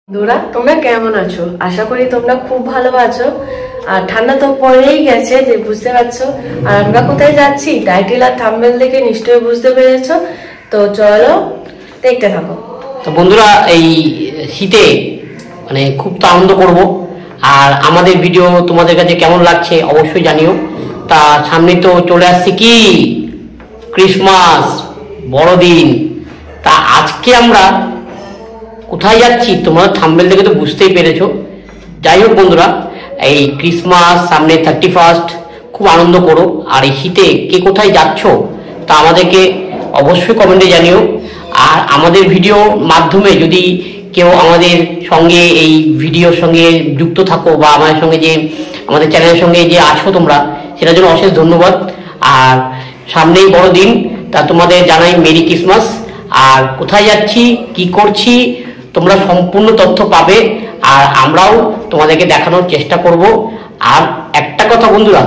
বন্ধুরা তোমরা কেমন আছো? আশা করি তোমরা খুব ভালো আছো। আর ঠান্ডা তো পড়েই গেছে, যে বুঝতে পারছো। আর আমরা কোথায় যাচ্ছি টাইটেল আর থাম্বনেল দেখে নিশ্চয়ই বুঝতে পেরেছো। তো চলো দেখতে থাকো। তো বন্ধুরা এই শীতে মানে খুব তো আনন্দ করব, আর আমাদের ভিডিও তোমাদের কাছে কেমন লাগছে অবশ্যই জানিও। তা সামনে তো চলে আসছে কি ক্রিসমাস, বড়দিন। তা আজকে আমরা কোথায় যাচ্ছি তোমরা থাম্বনেল থেকে তো বুঝতেই পেরেছো। যাই হোক বন্ধুরা, এই ক্রিসমাস সামনে 31st, খুব আনন্দ করো। আর এই শীতে কে কোথায় যাচ্ছ তা আমাদেরকে অবশ্যই কমেন্টে জানিও। আর আমাদের ভিডিও মাধ্যমে যদি কেউ আমাদের সঙ্গে এই ভিডিওর সঙ্গে যুক্ত থাকো বা আমাদের সঙ্গে যে আমাদের চ্যানেলের সঙ্গে যে আছো তোমরা, সেটার জন্য অশেষ ধন্যবাদ। আর সামনেই বড়দিন, তা তোমাদের জানাই মেরি ক্রিসমাস। আর কোথায় যাচ্ছি কি করছি তোমরা সম্পূর্ণ তথ্য পাবে, আর আমরাও তোমাদেরকে দেখানোর চেষ্টা করব। আর একটা কথা বন্ধুরা,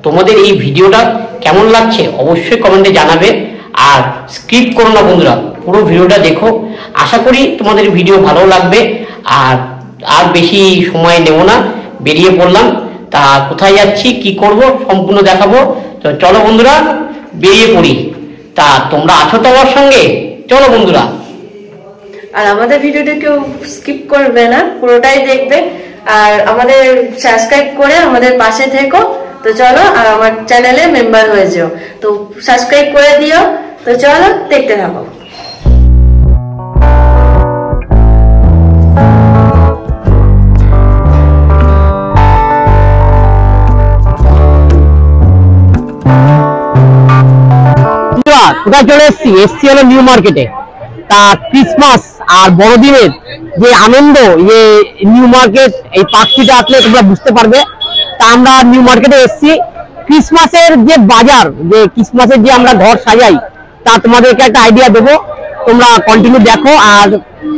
তোমাদের এই ভিডিওটা কেমন লাগছে অবশ্যই কমেন্টে জানাবে। আর স্কিপ করো না বন্ধুরা, পুরো ভিডিওটা দেখো। আশা করি তোমাদের ভিডিও ভালো লাগবে। আর বেশি সময় নেব না, বেরিয়ে পড়লাম। তা কোথায় যাচ্ছি কি করব সম্পূর্ণ দেখাবো। তো চলো বন্ধুরা বেরিয়ে পড়ি। তা তোমরা আছো তো আমার সঙ্গে, চলো বন্ধুরা। আর আমাদের ভিডিওটা কেউ স্কিপ করবে না, পুরোটাই দেখবে। আর আমাদের সাবস্ক্রাইব করে আমাদের পাশে থেকো। তো চলো, আর আমার চ্যানেলে মেম্বার হয়ে যাও। তো সাবস্ক্রাইব করে দিও। তো চলো দেখতে থাকো। কোথায় চলে এসছি হলো নিউ মার্কেটে। তা ক্রিসমাস আর বড়দিনের যে আনন্দ, যে নিউ মার্কেট এই পার্কটিতে আসলে তোমরা বুঝতে পারবে। তা আমরা নিউ মার্কেটে এসছি। ক্রিসমাসের যে বাজার, যে ক্রিসমাসের যে আমরা ঘর সাজাই, তা তোমাদেরকে একটা আইডিয়া দেবো। তোমরা কন্টিনিউ দেখো আর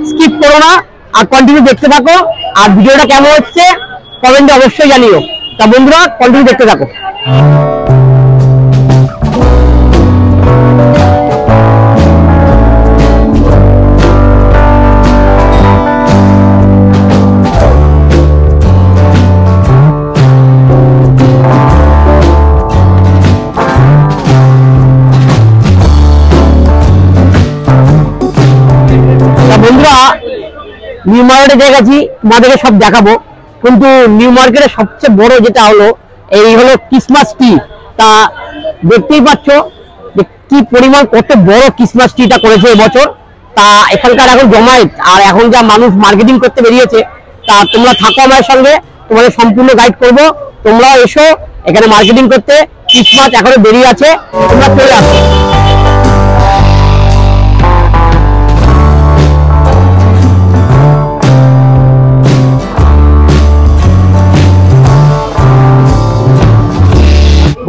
স্কিপ করো না, আর কন্টিনিউ দেখতে থাকো। আর ভিডিওটা কেমন হচ্ছে কমেন্টে অবশ্যই জানিও। তা বন্ধুরা কন্টিনিউ দেখতে থাকো। নিউ মার্কেটে দেখেছি, তোমাদেরকে সব দেখাবো। কিন্তু নিউ মার্কেটের সবচেয়ে বড় যেটা হলো এই হলো ক্রিসমাস ট্রি। তা দেখতেই পাচ্ছ যে কি পরিমাণ কত বড় ক্রিসমাস ট্রিটা করেছে এবছর। তা এখানকার এখন জমায়েত, আর এখন যা মানুষ মার্কেটিং করতে বেরিয়েছে। তা তোমরা থাকো আমার সঙ্গে, তোমাদের সম্পূর্ণ গাইড করবো। তোমরাও এসো এখানে মার্কেটিং করতে। ক্রিসমাস এখনো বেরিয়ে আছে, তোমরা চলে আসো।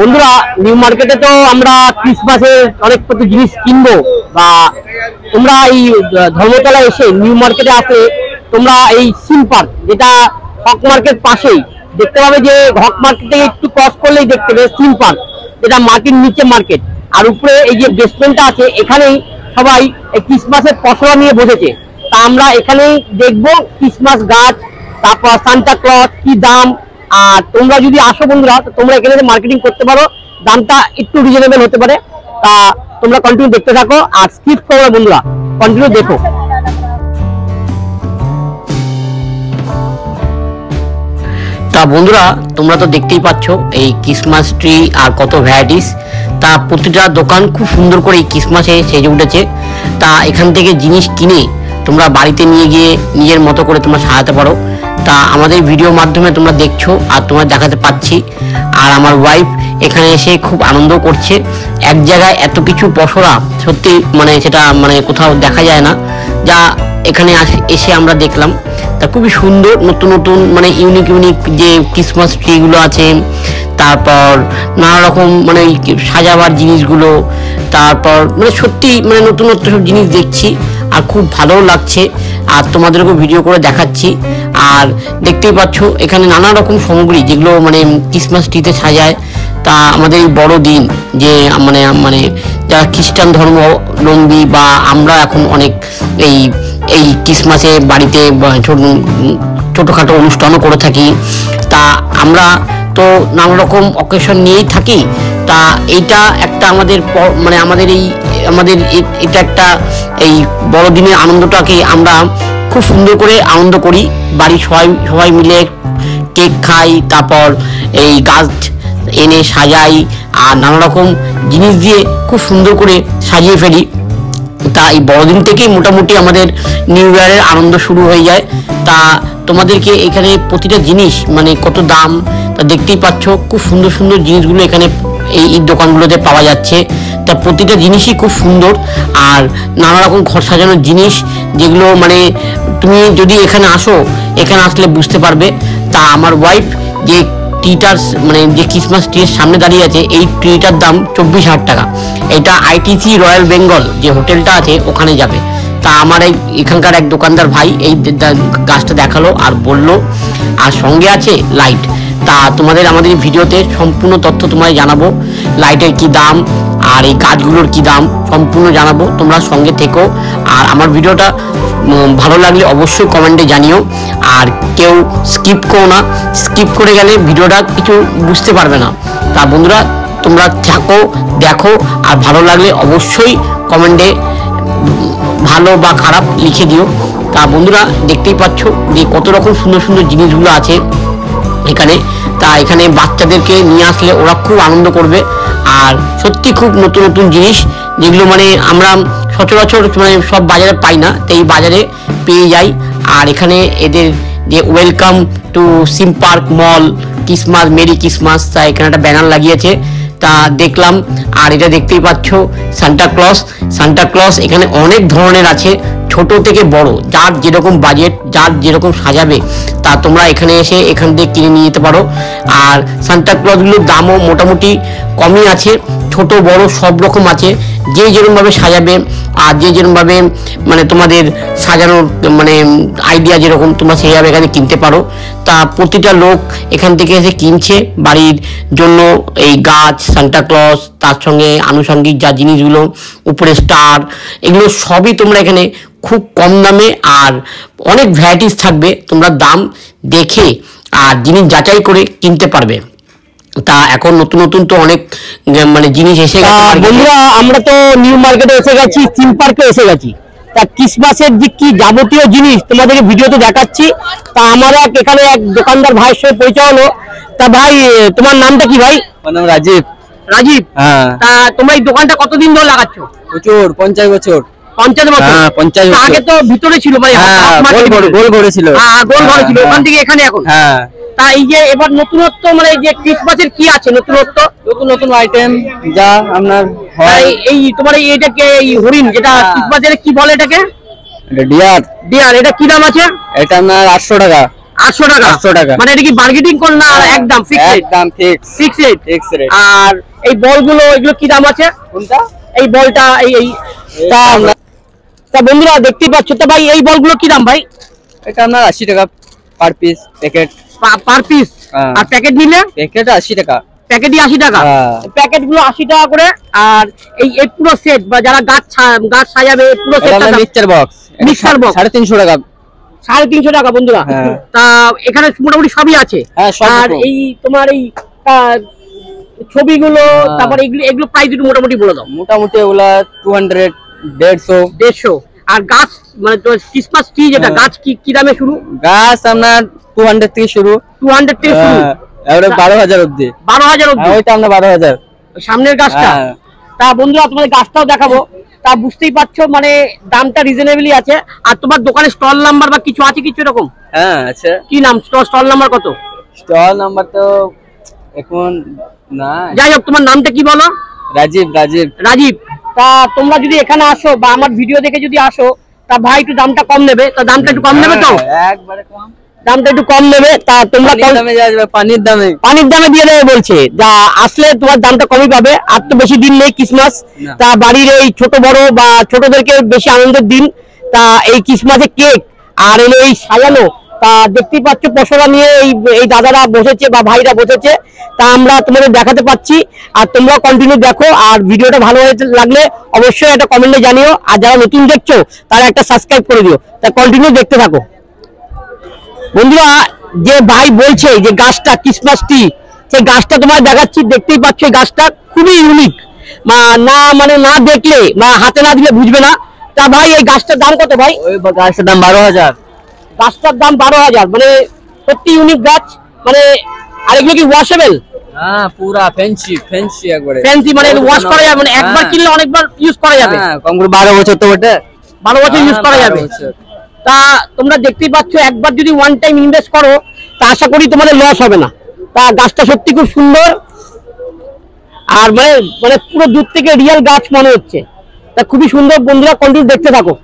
বন্ধুরা নিউ মার্কেটে তো আমরা ক্রিসমাসের অনেক কত জিনিস কিনবো। বা তোমরা এই ধর্মতলা এসে নিউ মার্কেটে আসলে তোমরা এই সিন পার্ক, যেটা হক মার্কেট পাশেই দেখতে পাবে, যে হক মার্কেট থেকে একটু ক্রস করলেই দেখতে পাবে সিন পার্ক, যেটা মাটির নিচে মার্কেট। আর উপরে এই যে বেসমেন্টটা আছে, এখানেই সবাই এই ক্রিসমাসের পসরা নিয়ে বসেছে। তা আমরা এখানেই দেখবো ক্রিসমাস গাছ, তারপর সান্টা ক্লজ কি দাম। আর তোমরা যদি আসো বন্ধুরা, তোমরা এখানে মার্কেটিং করতে পারো, দামটা একটু রিজনেবল হতে পারে। তা তোমরা কন্টিনিউ দেখতে থাকো আর স্কিপ করো না বন্ধুরা, কন্টিনিউ দেখো। তা বন্ধুরা তোমরা তো দেখতেই পাচ্ছ এই ক্রিসমাস ট্রি আর কত ভ্যারাইটিস। তা প্রতিটা দোকান খুব সুন্দর করে এই ক্রিসমাসে সেজে উঠেছে। তা এখান থেকে জিনিস কিনে তোমরা বাড়িতে নিয়ে গিয়ে নিজের মতো করে তোমরা সাজাতে পারো। তা আমাদের ভিডিওর মাধ্যমে তোমরা দেখছো আর তোমরা দেখাতে পাচ্ছি। আর আমার ওয়াইফ এখানে এসে খুব আনন্দ করছে। এক জায়গায় এত কিছু পসরা সত্যি মানে সেটা মানে কোথাও দেখা যায় না, যা এখানে এসে আমরা দেখলাম। তা খুবই সুন্দর, নতুন নতুন মানে ইউনিক ইউনিক যে ক্রিসমাস ট্রিগুলো আছে, তারপর নানা রকম মানে সাজাবার জিনিসগুলো, তারপর মানে সত্যি মানে নতুন নতুন সব জিনিস দেখছি আর খুব ভালোও লাগছে। আর তোমাদেরকেও ভিডিও করে দেখাচ্ছি। আর দেখতেই পাচ্ছ এখানে নানা রকম সামগ্রী যেগুলো মানে ক্রিসমাস ট্রিতে সাজায়। তা আমাদের এই বড়দিন যে মানে যারা খ্রিস্টান ধর্মাবলম্বী বা আমরা এখন অনেক এই ক্রিসমাসে বাড়িতে ছোটোখাটো অনুষ্ঠানও করে থাকি। তা আমরা তো নানা রকম অকেশন নিয়েই থাকি। তা এইটা একটা আমাদের মানে এটা একটা এই বড়দিনের আনন্দটাকে আমরা খুব সুন্দর করে আনন্দ করি। বাড়ির সবাই মিলে কেক খাই, তারপর এই গাছ এনে সাজাই আর নানা রকম জিনিস দিয়ে খুব সুন্দর করে সাজিয়ে ফেলি। তা এই বড়দিন থেকেই মোটামুটি আমাদের নিউ ইয়ারের আনন্দ শুরু হয়ে যায়। তা তোমাদেরকে এখানে প্রতিটা জিনিস মানে কত দাম তা দেখতেই পাচ্ছ। খুব সুন্দর সুন্দর জিনিসগুলো এখানে এই দোকানগুলোতে পাওয়া যাচ্ছে। তা প্রতিটা জিনিসই খুব সুন্দর আর নানা রকম ঘর সাজানোর জিনিস, যেগুলো মানে তুমি যদি এখানে আসলে বুঝতে পারবে। তা আমার ওয়াইফ যে ট্রিটার মানে যে ক্রিসমাস ট্রির সামনে দাঁড়িয়ে আছে, এই ট্রিটার দাম 24,000 টাকা। এটা আইটিসি রয়্যাল বেঙ্গল যে হোটেলটা আছে ওখানে যাবে। তা আমার এখানকার এক দোকানদার ভাই এই গাছটা দেখালো আর বললো, আর সঙ্গে আছে লাইট। তা তোমাদের আমাদের ভিডিওতে সম্পূর্ণ তথ্য তোমায় জানাবো, লাইটের কি দাম আর এই গাছগুলোর কি দাম সম্পূর্ণ জানাবো। তোমরা সঙ্গে থেকো আর আমার ভিডিওটা ভালো লাগলে অবশ্যই কমেন্টে জানিও। আর কেউ স্কিপ করো না, স্কিপ করে গেলে ভিডিওটা কিছু বুঝতে পারবে না। তা বন্ধুরা তোমরা থাকো, দেখো আর ভালো লাগলে অবশ্যই কমেন্টে ভালো বা খারাপ লিখে দিও। তা বন্ধুরা দেখতেই পাচ্ছ যে কত রকম সুন্দর সুন্দর জিনিসগুলো আছে এখানে। তা এখানে বাচ্চাদেরকে নিয়ে আসলে ওরা খুব আনন্দ করবে। আর সত্যি খুব নতুন নতুন জিনিস, যেগুলো মানে আমরা সচরাচর মানে সব বাজারে পাই না, তো এই বাজারে পেয়ে যাই। আর এখানে এদের যে welcome to SIM park mall Christmas, merry Christmas, তা এখানে একটা ব্যানার লাগিয়েছে। তা দেখলাম। আর এটা দেখতেই পাচ্ছ সান্টা ক্লজ এখানে অনেক ধরনের আছে, ছোট থেকে বড়, যার যেরকম বাজেট, যার যেরকম সাজাবে তা তোমরা এখানে এসে এখান থেকে কিনে নিয়ে যেতে পারো। আর সান্টা ক্লজগুলোর দামও মোটামুটি কমই আছে, ছোট বড় সব রকম আছে। যে যেরকমভাবে সাজাবে আর যে যেরকমভাবে মানে তোমাদের সাজানোর মানে আইডিয়া যেরকম তোমরা সেইভাবে এখানে কিনতে পারো। তা প্রতিটা লোক এখান থেকে এসে কিনছে বাড়ির জন্য এই গাছ, সান্টা ক্লজ, তার সঙ্গে আনুষঙ্গিক যা জিনিসগুলো, উপরে স্টার, এগুলো সবই তোমরা এখানে খুব কম দামে আর অনেক ভ্যারাইটিস থাকবে। তোমরা দাম দেখে আর জিনিস যাচাই করে কিনতে পারবে। তা এখন নতুন নতুন তো অনেক মানে জিনিস এসে গেছে। বন্ধুরা আমরা তো নিউ মার্কেটে এসে গেছি, থিম পার্কে এসে গেছি। তা ক্রিসমাসের যে কি যাবতীয় জিনিস তোমাদেরকে ভিডিওতে দেখাচ্ছি। তা আমার এখানে এক দোকানদার ভাইয়ের সাথে পরিচয় হলো। তা ভাই তোমার নামটা কি ভাই? আমার নাম রাজীব। হ্যাঁ। তা তোমরা এই দোকানটা কতদিন ধরে লাগাচ্ছ? প্রচুর, 50 বছর। 50 বছর? হ্যাঁ 50 বছর। আগে তো ভিতরে ছিল ভাই, গোল ঘরে ছিল। হ্যাঁ গোল ঘরে ছিল, ওখান থেকে এখানে এখন। হ্যাঁ। তা এই যে এবার নতুনত্ব মানে যে ক্রিসমাসের কি আছে নতুনত্ব? নতুন আইটেম যা আপনার হয়। এই তোমার এইটাকে এই হরিণ যেটা ক্রিসমাসের কি বলে এটাকে? এটা ডিয়ার। এটা কি দাম আছে? এটা আপনার 800 টাকা। 800 টাকা। মানে এটা কি বার্গেটিং কোন না একদম ফিক্স রেট? একদম ফিক্স রেট। আর এই বলগুলো এগুলো কি দাম আছে? কোনটা? এই বলটা এই তা বন্ধুরা দেখতেই পাচ্ছ। তো ভাই এই বলগুলো কি দাম ভাই? এটা আপনার 80 টাকা per piece, packet per piece. আর প্যাকেট নিলে? প্যাকেট 80 টাকা। প্যাকেটই 80 টাকা। প্যাকেট গুলো 80 টাকা করে। আর এই পুরো সেট বা যারা গাছ সাজাবে পুরো সেটটা মিক্সচার বক্স 350 টাকা। 350 টাকা বন্ধুরা। তা এখানে মোটামুটি সবই আছে। আর এই তোমার এই ছবিগুলো, তারপর এগুলো প্রাইস একটু মোটামুটি বলে দাও। মোটামুটি ওগুলা 200, 150। আর গাছ মানে ক্রিসমাস ট্রি যেটা গাছ কি দামে শুরু? গাছ আপনার 200 থেকে শুরু। 200 থেকে শুরু। এবারে 12,000 অবধি। 12,000 অবধি? ওইটা আমরা 12,000 সামনের গাছটা। তা বন্ধুরা তোমাদের গাছটাও দেখাবো। তা বুঝতেই পারছো মানে দামটা রিজনেবলি আছে। আর তোমার দোকানে স্টল নাম্বার বা কিছু আছে কিছু এরকম? হ্যাঁ আছে। কি নাম? স্টল নাম্বার কত? স্টল নাম্বার তো এখন না। যাই হোক তোমার নামটা কি বলো? রাজীব। তা তোমরা যদি এখানে আসো বা আমার ভিডিও দেখে যদি আসো, তা ভাই একটু দামটা কম নেবে। তা দামটা একটু কম নেবে তো? একবারে কম, দামটা একটু কম নেবে। তা তোমরা পানির দামে দিয়ে দেবে বলছে। যা আসলে তোমার দামটা কমই পাবে। আর তো বেশি দিন নেই ক্রিসমাস। তা বাড়ির এই ছোট বড় বা ছোটদেরকে বেশি আনন্দের দিন। তা এই ক্রিসমাসে কেক আর এই সাজানো তা দেখতেই পাচ্ছ পশরা নিয়ে এই দাদারা বসেছে বা ভাইরা বসেছে, তা আমরা তোমাদের দেখাতে পাচ্ছি। আর তোমরা কন্টিনিউ দেখো, আর ভিডিওটা ভালো লাগলে অবশ্যই একটা কমেন্টে জানিও, আর যারা নতুন দেখছো তারা একটা সাবস্ক্রাইব করে দিও। তা কন্টিনিউ দেখতে থাকো বন্ধুরা। যে ভাই বলছে যে গাছটা ক্রিসমাস ট্রি, সেই গাছটা তোমার দেখাচ্ছি, দেখতেই পাচ্ছ এই গাছটা খুবই ইউনিক, না দেখলে হাতে না দিলে বুঝবে না। তা ভাই এই গাছটার দাম কত ভাই? ওই গাছটার দাম 12,000। গাছটার দাম 12,000, মানে সত্যি ইউনিক গাছ। মানে আরেকগুলো কি ওয়াশেবল? হ্যাঁ পুরা ফ্যান্সি একবারে ফ্যান্সি, মানে ওয়াশ করা যাবে, মানে একবার কিনলে অনেকবার ইউজ করা যাবে। হ্যাঁ কম করে 12 বছর তো ওটা, 12 বছর ইউজ করা যাবে। তা তোমরা দেখতেই পাচ্ছ, একবার যদি ওয়ান টাইম ইনভেস্ট করো তা আশা করি তোমাদের লস হবে না। তা গাছটা সত্যি খুব সুন্দর, আর মানে পুরো দূর থেকে রিয়েল গাছ মনে হচ্ছে। তা খুবই সুন্দর বন্ধুরা, কন্টিনিউ দেখতে থাকো।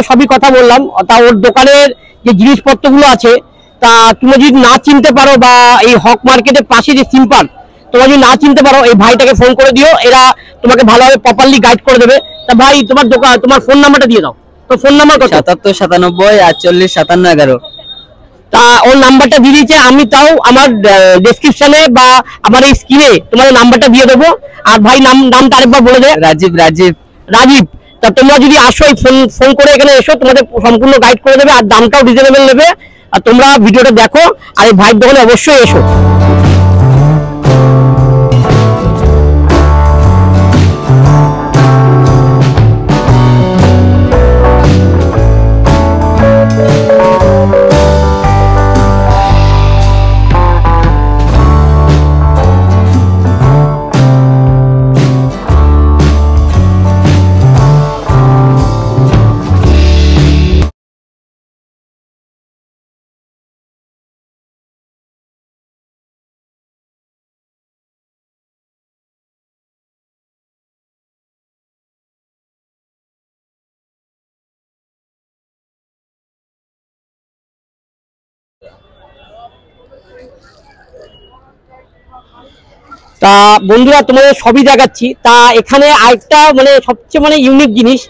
সবই কথা বললাম, তা ওর দোকানের যে জিনিসপত্রগুলো আছে, তা তুমি যদি না চিনতে পারো বা এই হক মার্কেটের পাশে যে সিম্পার, তোমরা যদি না চিনতে পারো এই ভাইটাকে ফোন করে দিও, এরা তোমাকে ভালোভাবে প্রপারলি গাইড করে দেবে। তা ভাই তোমার দোকান, তোমার ফোন নাম্বারটা দিয়ে দাও। তো ফোন নাম্বার কত? 77 97 48 57 11। তা ওর নাম্বারটা দিয়ে দিয়েছে, আমি তাও আমার ডেসক্রিপশনে বা আমার এই স্ক্রিনে তোমাদের নাম্বারটা দিয়ে দেবো। আর ভাই নামটা আরেকবার বলে দেবে। রাজীব। তা তোমরা যদি আসো, ফোন করে এখানে এসো, তোমাদের সম্পূর্ণ গাইড করে দেবে, আর দামটাও রিজনেবল নেবে। আর তোমরা ভিডিওটা দেখো, আর এই ভাইয়ের দোকানে অবশ্যই এসো। তা বন্ধুরা তোমাদের সবই দেখাচ্ছি। তা এখানে আরেকটা সবচেয়ে ইউনিক জিনিস,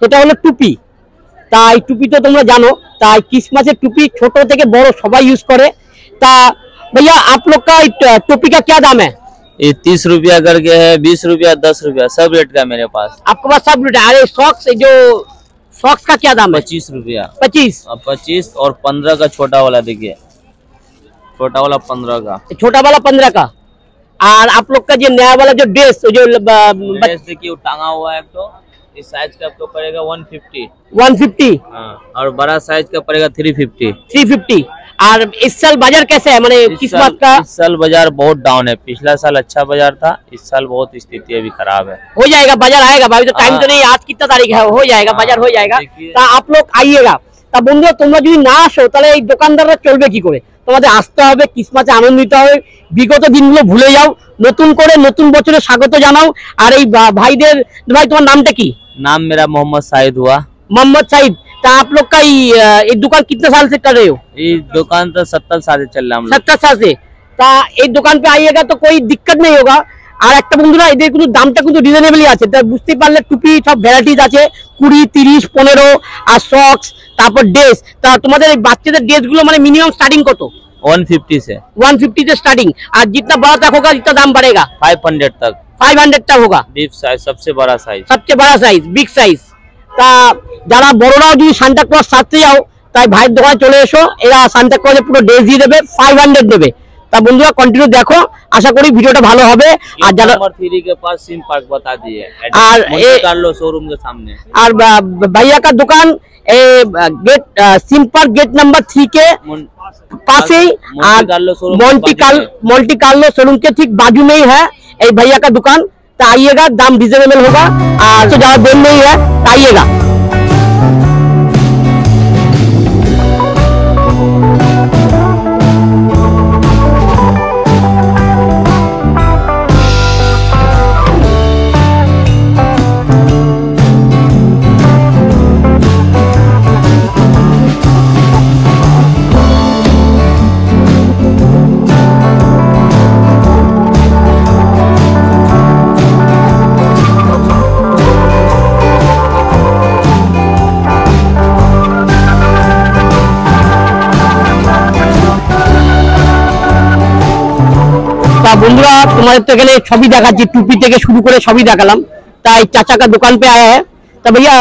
এটা হলো টুপি। তা এই টুপি তো তোমরা জানো, তা ক্রিসমাসের টুপি ছোট থেকে বড় সবাই ইউজ করে। তা भैया आप लोग का टोपी का क्या दाम है? ये 30 रुपया करके है, 20 रुपया, 10 रुपया, सब रेट का मेरे पास। आपके पास सब रेट है? अरे सॉक्स का क्या दाम है? 25 रुपया। 25 और 15 का छोटा वाला, देखिए छोटा वाला 15 का, छोटा वाला 15 का। और आप लोग का जो नया वाला जो ड्रेस देखिए वो टांगा हुआ है, तो इस साइज का आपको पड़ेगा 150। हाँ, और बड़ा साइज का पड़ेगा 350। और इस साल बाजार कैसे है? किस्मत का इस साल बाजार बहुत डाउन है। पिछला साल अच्छा बाजार था, इस साल बहुत स्थिति अभी खराब है। हो जाएगा, बाजार आएगा भाई, तो टाइम तो नहीं, आज कितना तारीख है, हो जाएगा, बाजार हो जाएगा। তা आप लोग आइएगा। তা বন্ধুরা তোমরা যদি না আসো তাহলে এই দোকানদাররা চলবে কি করে? তোমাদের আসতে হবে, ক্রিসমাসে আনন্দ নিতে হবে, বিগত দিনগুলো ভুলে যাও, নতুন করে নতুন বছরে স্বাগত জানাও। আর এই ভাইদের, ভাই তোমার নামটা কি? नाम मेरा मोहम्मद साहिद हुआ। मोहम्मद साहिद। तो आप लोग का ये दुकान कितने साल से कर रहे हो? ये दुकान तो 70 साल से चल रहा है। 70 साल से। তা এই দোকান पे आइएगा तो कोई दिक्कत नहीं होगा। আর একটা বন্ধুরা এদের কিন্তু দামটা কিন্তু রিজনেবলই আছে। তা বুঝতে পারলে টুপি সব ভ্যারাইটিজ আছে, 20, 30, 15। আর সক্স, তারপর ড্রেস। তা তোমাদের এই বাচ্চাদের ড্রেসগুলো মিনিমাম স্টার্টিং কত? 150 से 150 से स्टार्टिंग। और जितना बड़ा तक होगा जितना दाम बढ़ेगा, 500 तक। 500 तक होगा। बिग साइज, सबसे बड़ा साइज, बिग साइज। তা যারা বড়রাও যদি সান্তা ক্লজ সাজতে যাও, তাই ভাইয়ের দোকানে চলে এসো, এরা সান্তা ক্লজে পুরো ড্রেস দিয়ে দেবে, 500 দেবে। তা বন্ধুরা কন্টিনিউ দেখো, আশা করি ভিডিওটা ভালো হবে। আর যারা नंबर 3 के पास सिम पार्क बता दिए, और मोंटे कार्लो शोरूम के सामने। और भैया का दुकान गेट सिम पार्क गेट नंबर 3 के पास ही मल्टी कार्लो शोरूम के ठीक बाजू में ही है ये भैया का दुकान। तो आइएगा, दाम रिजनेबल होगा और तो ज्यादा देर नहीं है, तो आइएगा। বন্ধুরা তোমাদের তো এখানে ছবি দেখাচ্ছি, टूपी থেকে শুরু করে সবই দেখালাম। তাই चाचा का दुकान पे आया है। तो भैया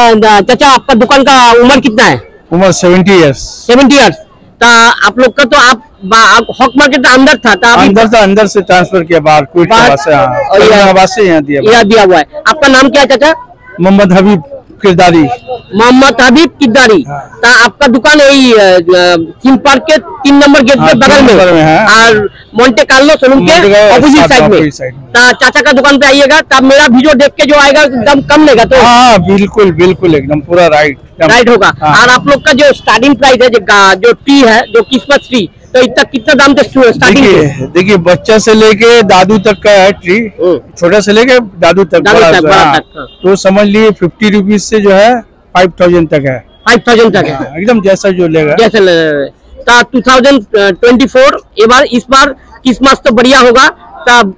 चाचा आपका दुकान का उम्र कितना है? उम्र 70 इयर्स। 70 इयर्स। तो आप लोग का तो आप हॉक मार्केट अंदर था, अंदर से ट्रांसफर किया बाहर से यहाँ दिया हुआ है। आपका नाम क्या है चाचा? मोहम्मद हबीब किरदारी। मोहम्मद हबीब किरदारी। तो आपका दुकान यही सिम पार्क के 3 नंबर गेट के बगल में है और मोंटे कार्लो शोरूम के ऑपोजिट साइड में। तो चाचा का दुकान पे आइएगा, तब मेरा वीडियो देख के जो आएगा एकदम कम लेगा। तो हाँ बिल्कुल बिल्कुल एकदम पूरा राइट होगा। और आप लोग का जो स्टार्टिंग प्राइस है जो ट्री है, जो क्रिसमस ट्री, तो इतना कितना दाम से स्टार्टिंग? देखिए बच्चा से लेके दादू तक का है ट्री, छोटा से लेके दादू तक बड़ा तक। तो समझ लिए 50 रुपीज से जो है 5000 तक है। 5000 तक है एकदम जैसा जो लेगा। 2024 इस बार क्रिसमस तो बढ़िया होगा। तब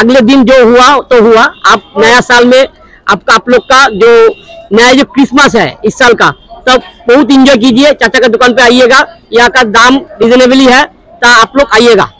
अगले दिन जो हुआ तो हुआ। आप नया साल में आप लोग का जो नया जो क्रिसमस है इस साल का, तब बहुत एंजॉय कीजिए। चाचा का दुकान पे आइएगा, यहाँ का दाम रिजनेबली है, तो आप लोग आइएगा।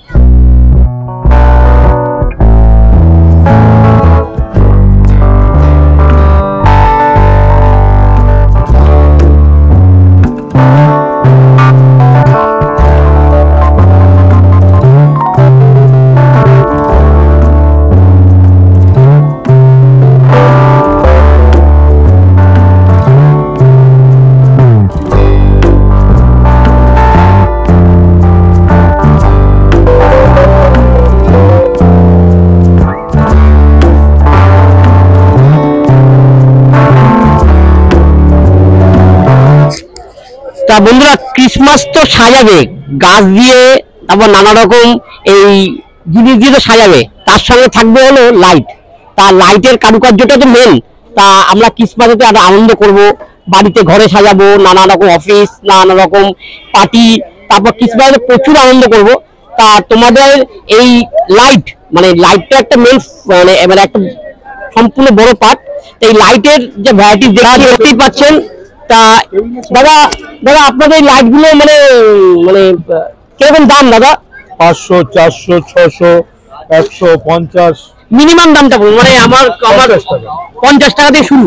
তা বন্ধুরা ক্রিসমাস তো সাজাবে গাছ দিয়ে, তারপর নানা রকম এই জিনিস দিয়ে তো সাজাবে, তার সঙ্গে থাকবে হলো লাইট। তা লাইটের কারুকার্যটা তো মেন। তা আমরা ক্রিসমাসে আরো আনন্দ করব, বাড়িতে ঘরে সাজাবো, নানা রকম অফিস, নানা রকম পার্টি, তারপর ক্রিসমাসে প্রচুর আনন্দ করব। তা তোমাদের এই লাইট মানে লাইটটা একটা মেন মানে এবারে একটা সম্পূর্ণ বড় পার্ট। এই লাইটের যে ভ্যারাইটি দেখতেই পাচ্ছেন। তা দাদা আপনাদের লাইট গুলো মানে মানে কিরকম দাম দাদা? 500, 400, 600, 150। মিনিমাম দামটা বলুন। মানে আমার 50 টাকা দিয়ে শুরু।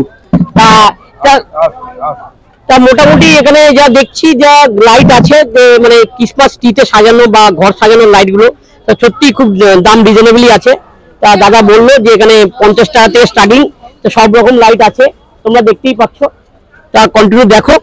তা মোটামুটি এখানে যা দেখছি যা লাইট আছে মানে ক্রিসমাস ট্রিতে সাজানো বা ঘর সাজানোর লাইট গুলো, তা সত্যি খুব দাম রিজনেবলি আছে। তা দাদা বললো যে এখানে 50 টাকা থেকে স্টার্টিং, তো সব রকম লাইট আছে, তোমরা দেখতেই পাচ্ছ। তা কন্টিনিউ দেখো।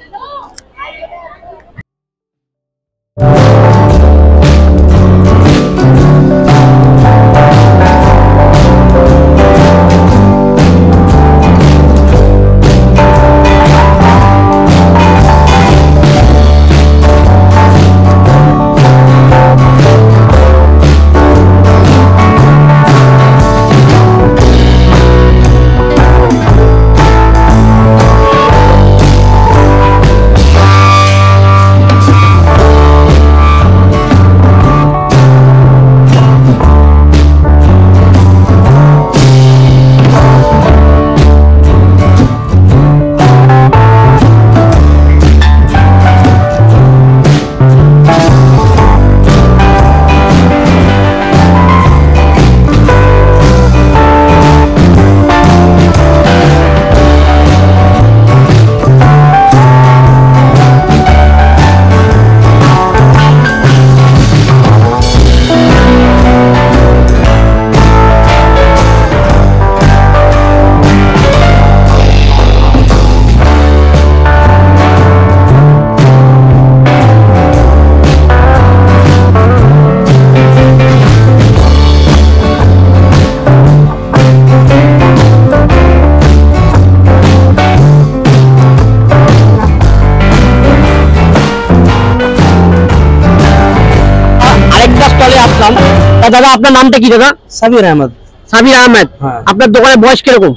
আসলাম। তা দাদা আপনার নামটা কি দাদা? সাবির আহমেদ। সাবির আহমেদ। আপনার দোকানের বয়স কিরকম?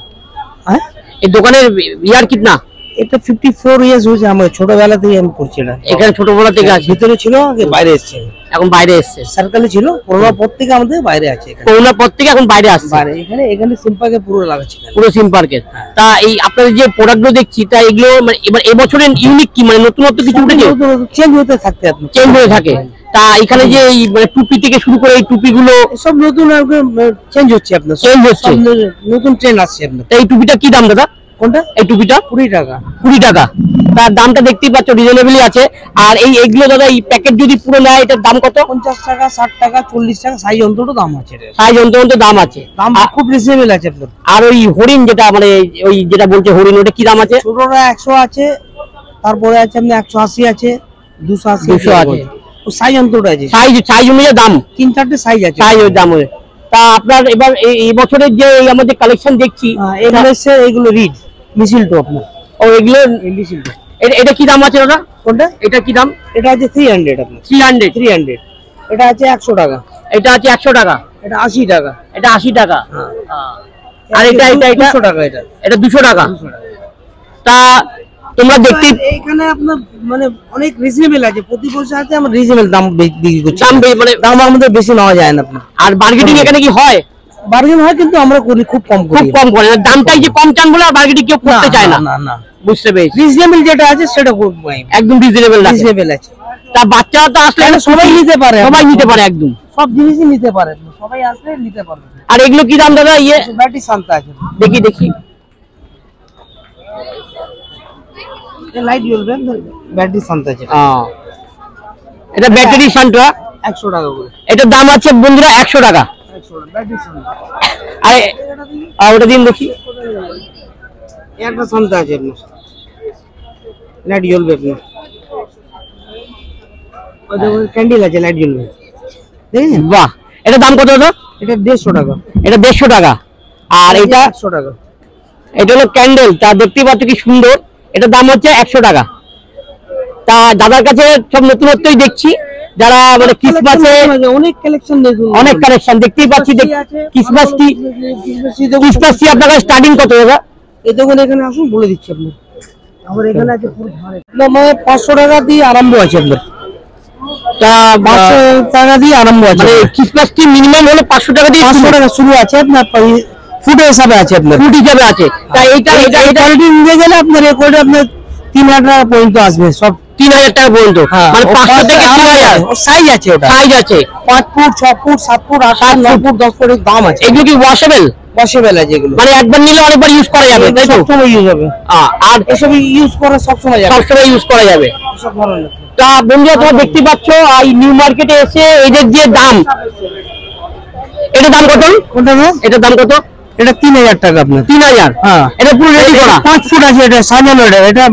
এই দোকানের ইয়ার কিতনা? এটা 54 ইয়ার্স হয়েছে। আমার ছোটবেলা থেকে আমি করছি এটা। এখানে ছোটবেলা থেকে আছে? ভিতরে ছিল, আগে বাইরে এসেছে, এখন বাইরে এসেছে। সার্কেলে ছিল, করোনার পর থেকে আমাদের বাইরে আছে। করোনার পর থেকে এখন বাইরে আসছে। বাইরে এখানে সিম্পাকে পুরো লাগাচ্ছে, পুরো সিম্পার্কের। তা এই আপনাদের যে প্রোডাক্টগুলো দেখছি, তা এগুলো মানে এবার এবছরের ইউনিক কি, মানে নতুনত্ব কিছু উঠেছে? চেঞ্জ হতে থাকতে, আপনি চেঞ্জ হয়ে থাকে। তা এখানে যে এই মানে টুপি থেকে শুরু করে এই টুপিগুলো সব নতুন চেঞ্জ হচ্ছে, আপনার চেঞ্জ হচ্ছে, নতুন ট্রেন্ড আসছে আপনার। এই টুপিটা কি দাম দাদা? কোনটা? এই টুপিটা 20 টাকা। 20 টাকা। তার দামটা দেখতেই পাচ্ছ, রিজনেবলই আছে। আর এইগুলো দাদা এই প্যাকেট যদি পুরো নেয় এটার দাম কত? 50 টাকা, 60 টাকা, 40 টাকা, সাইজ অন্তত দাম আছে। সাইজ অন্তত দাম আছে, দাম খুব রিজনেবল আছে আপনার। আর ওই হরিণ যেটা মানে ওই যেটা বলছে হরিণ, ওটা কি দাম আছে? ছোটরা 100 আছে, তারপরে আছে আপনি 180 আছে, 280 আছে। ও সাইজ অন্তত আছে, সাইজ অনুযায়ী দাম 3-4টে সাইজ আছে, সাইজ ওই দাম। তা আপনার এবার এই বছরের যে আমাদের কালেকশন দেখছি, এগুলো রিড মিছিল তো আপনার। ও এগুলো মিছিল তো। এটা কি দাম আছে দাদা? কোনটা? এটা কি দাম? এটা আছে 300 আপনার। 300। এটা আছে 100 টাকা। এটা আছে 100 টাকা। এটা 80 টাকা। এটা 80 টাকা। আর এটা 200 টাকা। এটা 200 টাকা। তা তোমরা দেখতে এখানে আপনার মানে অনেক রিজনেবল আছে, প্রতি বছর আছে আমরা রিজনেবল দাম বিক্রি করছি। দাম মানে দাম আমাদের বেশি নেওয়া যায় না আপনার। আর বার্গেটিং এখানে কি হয়? বার্গেন হয়, কিন্তু আমরা করি খুব কম করি, খুব কম করে। দামটাই যে কম চান বলে আর বার্গেটিং কেউ করতে চায় না। না না, বুঝতে পেরেছি। রিজনেবল যেটা আছে সেটা খুব একদম রিজনেবল আছে। তা বাচ্চারা তো আসলে সবাই নিতে পারে, সবাই নিতে পারে, একদম সব জিনিসই নিতে পারে, সবাই আসলে নিতে পারবে। আর এগুলো কি দাম দাদা? ব্যাটারি শান্ত আছে, দেখি লাইট জ্বলবে, ব্যাটারি শান্ত আছে। এটা ব্যাটারি শান্ত 100 টাকা করে। এটার দাম আছে বন্ধুরা 100 টাকা। আর ওটা দিন দেখি, একটা শান্ত আছে আপনার, লাইট জ্বলবে আপনার। ক্যান্ডেল আছে, লাইট জ্বলবে, দেখেন? বাহ, এটার দাম কত দাদা? এটা 150 টাকা। এটা 150 টাকা। আর এটা 100 টাকা। এটা হলো ক্যান্ডেল, তা দেখতেই পাচ্ছ কি সুন্দর। এটার দাম হচ্ছে 100 টাকা। তা দাদার কাছে সব নতুনত্বই দেখছি, যারা মানে ক্রিসমাসে অনেক কালেকশন দেখুন, অনেক কালেকশন দেখতেই পাচ্ছি। ক্রিসমাস কি আপনার কাছে স্টার্টিং কত দাদা? এই দেখুন, এখানে আসুন বলে দিচ্ছি আপনার। আমার এখানে আছে পুরো মানে 500 টাকা দিয়ে আরম্ভ আছে আপনার। তা 500 টাকা দিয়ে আরম্ভ আছে। মানে ক্রিসমাস কি মিনিমাম হলো 500 টাকা দিয়ে 500 টাকা শুরু আছে আপনার, ফুট হিসাবে আছে আপনার, ফুট হিসাবে আছে। তা এটা কোয়ালিটি নিয়ে গেলে আপনার এই কোয়ালিটি আপনার 3000 টাকা পর্যন্ত আসবে, সব 3000 টাকা পর্যন্ত। মানে 500 থেকে 3000 সাইজ আছে, ওটা সাইজ আছে 5 foot, 6 foot, 7 foot, 8 foot, 9 foot, 10 foot দাম আছে। এগুলো কি ওয়াশেবল? ওয়াশেবল আছে এগুলো, মানে একবার নিলে অনেকবার ইউজ করা যাবে, তাই তো? সবসময় ইউজ হবে। আর এসব ইউজ করা সবসময় যাবে, সবসময় ইউজ করা যাবে। সব ধরনের। তা বন্ধুরা তোমরা দেখতে পাচ্ছ এই নিউ মার্কেটে এসে এদের যে দাম, এটার দাম কত? কোনটা? এটার দাম কত? এটা 3000 টাকা আপনার। 3000? হ্যাঁ, এটা পুরো রেডি করা 5 ফুট আছে, এটা সাজানো। এটা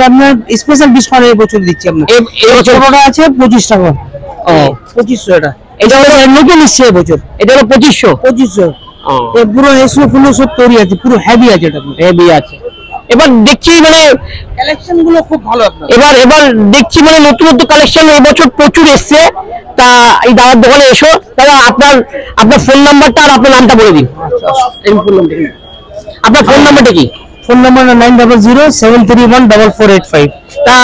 আপনার স্পেশাল ডিসকাউন্ট এই বছর দিচ্ছি আপনার। এই বছর ছোটটা আছে 25 টাকা। ও 2500 এটা হলো নতুন এসছে এই বছর। এটা হলো 2500। এই পুরো এসো ফুলো সব তৈরি আছে, পুরো হেভি আছে, এটা হেভি আছে। এবার দেখছি মানে কালেকশন গুলো খুব ভালো আপনার। এবার দেখছি মানে নতুন কালেকশন এই বছর প্রচুর এসছে। তা এই দাদার দোকানে এসো। দাদা আপনার ফোন নাম্বারটা আর আপনার নামটা বলে দিন। আপনার ফোন নাম্বারটা কি? Phone number 9007314485। তা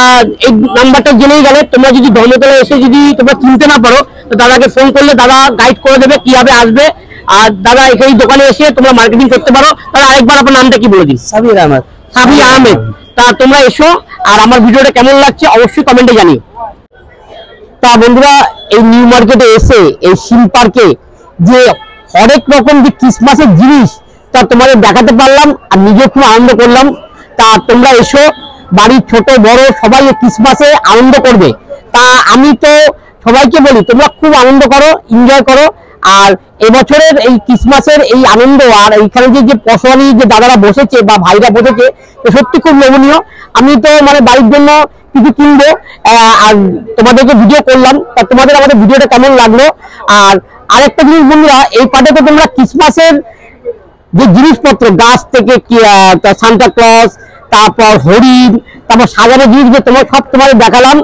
এই নাম্বারটা জেনেই গেলে, তোমরা যদি ধর্মতলা এসে যদি তোমরা চিনতে না পারো, তো দাদাকে ফোন করলে দাদা গাইড করে দেবে কিভাবে আসবে। আর দাদা এখানে দোকানে এসে তোমরা মার্কেটিং করতে পারো। তাহলে আরেকবার আপনার নামটা কি বলে দিন? সাবির আহমেদ। সাবির আহমেদ। তা তোমরা এসো, আর আমার ভিডিওটা কেমন লাগছে অবশ্যই কমেন্টে জানিও। তা বন্ধুরা এই নিউ মার্কেটে এসে এই সিম পার্কে যে হরেক রকম যে ক্রিসমাসের জিনিস তা তোমাদের দেখাতে পারলাম, আর নিজে খুব আনন্দ করলাম। তা তোমরা এসো, বাড়ির ছোট বড় সবাই ক্রিসমাসে আনন্দ করবে। তা আমি তো সবাইকে বলি তোমরা খুব আনন্দ করো, এনজয় করো। আর এবছরের এই ক্রিসমাসের এই আনন্দ, আর এইখানে যে পশোয়ানি যে দাদারা বসেছে বা ভাইরা বসেছে, তো সত্যি খুব লোভনীয়। আমি তো মানে বাড়ির জন্য কিছু কিনবো, আর তোমাদেরকে ভিডিও করলাম। তা তোমাদের আমাদের ভিডিওটা কেমন লাগলো? আর আরেকটা জিনিস বন্ধুরা, এই পার্টে তো তোমরা ক্রিসমাসের যে জিনিসপত্র গাছ থেকে সান্টা ক্লজ, তারপর হরিণ, তারপর সাজানো জিনিস যে তোমার সব তোমাদের দেখালাম।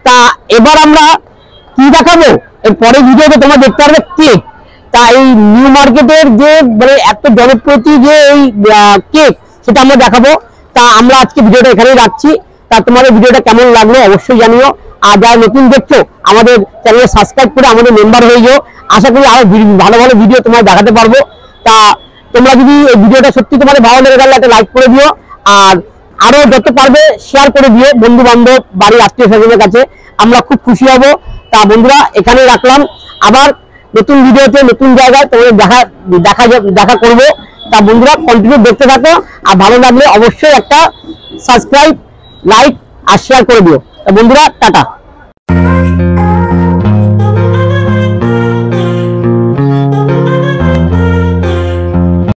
তা এবার আমরা কি দেখাবো, এর পরের ভিডিওতে তোমরা দেখতে পারবে কেক। তা এই নিউ মার্কেটের যে মানে এত জনপ্রিয় যে এই কেক, সেটা আমরা দেখাবো। তা আমরা আজকে ভিডিওটা এখানেই রাখছি। তা তোমাদের ভিডিওটা কেমন লাগলো অবশ্যই জানিও। আর যারা নতুন দেখছো আমাদের চ্যানেলে সাবস্ক্রাইব করে আমাদের মেম্বার হয়ে যাও। আশা করি আরো ভালো ভালো ভিডিও তোমার দেখাতে পারবো। তা তোমরা যদি এই ভিডিওটা সত্যি তোমাদের ভালো লেগে গেলে একটা লাইক করে দিও, আর আরো যত পারবে শেয়ার করে দিও বন্ধু বান্ধব, বাড়ির আত্মীয় স্বজনের কাছে, আমরা খুব খুশি হব। তা বন্ধুরা এখানেই রাখলাম, আবার নতুন ভিডিওতে নতুন জায়গায় তোমাদের দেখা করবো। তা বন্ধুরা কন্টিনিউ দেখতে থাকো, আর ভালো লাগলে অবশ্যই একটা সাবস্ক্রাইব, লাইক আর শেয়ার করে দিও। তা বন্ধুরা টাটা।